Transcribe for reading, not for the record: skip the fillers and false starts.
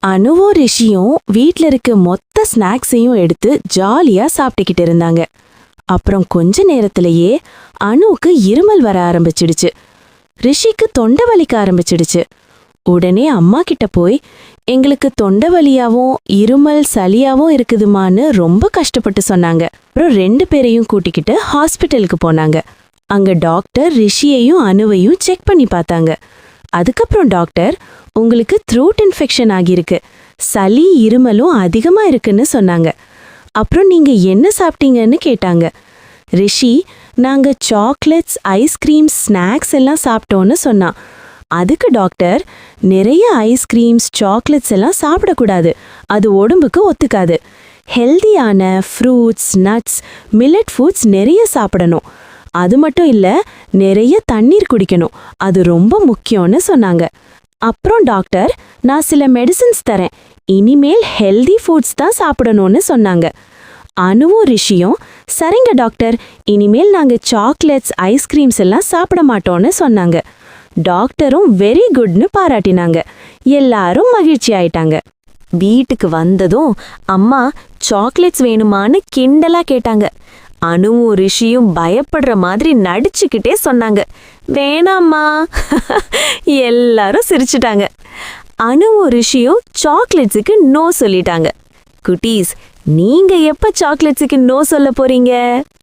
அனுவும் ரிஷியும் வீட்ல இருக்க மொத்த ஸ்நாக்ஸையும் எடுத்து ஜாலியா சாப்பிட்டுக்கிட்டு இருந்தாங்க. அப்புறம் கொஞ்ச நேரத்திலேயே அனுவுக்கு இருமல் வர ஆரம்பிச்சிடுச்சு. ரிஷிக்கு தொண்டை வலிக்க ஆரம்பிச்சிடுச்சு. உடனே அம்மா கிட்ட போய், எங்களுக்கு தொண்டை வலியாவும் இருமல் சளியாவும் இருக்குதுமான்னு ரொம்ப கஷ்டப்பட்டு சொன்னாங்க. அப்புறம் 2 பேரையும் கூட்டிக்கிட்டு ஹாஸ்பிட்டலுக்கு போனாங்க. அங்க டாக்டர் ரிஷியையும் அனுவையும் செக் பண்ணி பார்த்தாங்க. அதுக்கப்புறம் டாக்டர், உங்களுக்கு த்ரோட் இன்ஃபெக்ஷன் ஆகியிருக்கு, சளி இருமலும் அதிகமா இருக்குன்னு சொன்னாங்க. அப்புறம் நீங்க என்ன சாப்பிட்டீங்கன்னு கேட்டாங்க. ரிஷி, நாங்க சாக்லேட்ஸ், ஐஸ்கிரீம்ஸ், ஸ்நாக்ஸ் எல்லாம் சாப்பிட்டோன்னு சொன்னான். அதுக்கு டாக்டர், நிறைய ஐஸ்கிரீம்ஸ், சாக்லேட்ஸ் எல்லாம் சாப்பிடக்கூடாது, அது உடம்புக்கு ஒத்துக்காது. ஹெல்தியான ஃப்ரூட்ஸ், நட்ஸ், மில்லட் ஃபுட்ஸ் நிறைய சாப்பிடணும். அது மட்டும் இல்ல, நிறைய தண்ணீர் குடிக்கணும், அது ரொம்ப முக்கியம்னு சொன்னாங்க. அப்புறம் டாக்டர், நான் சில மெடிசின்ஸ் தரேன், இனிமேல் ஹெல்தி ஃபுட்ஸ் தான் சாப்பிடணும்னு சொன்னாங்க. அனுவும் ரிஷியும், சரிங்க டாக்டர், இனிமேல் நாங்க சாக்லேட்ஸ், ஐஸ்கிரீம்ஸ் எல்லாம் சாப்பிட மாட்டோம்னு சொன்னாங்க. டாக்டரும் வெரி குட்னு பாராட்டினாங்க. எல்லாரும் மகிழ்ச்சி ஆயிட்டாங்க. வீட்டுக்கு வந்ததும் அம்மா சாக்லேட்ஸ் வேணுமான்னு கிண்டலா கேட்டாங்க. அனுவும் ரிஷியும் பயப்படுற மாதிரி நடிச்சுக்கிட்டே சொன்னாங்க, வேணாம்மா. எல்லாரும் சிரிச்சுட்டாங்க. அனுவும் ரிஷியும் சாக்லேட்ஸுக்கு நோ சொல்லிட்டாங்க. குட்டீஸ், நீங்க எப்ப சாக்லேட்ஸுக்கு நோ சொல்ல போறீங்க?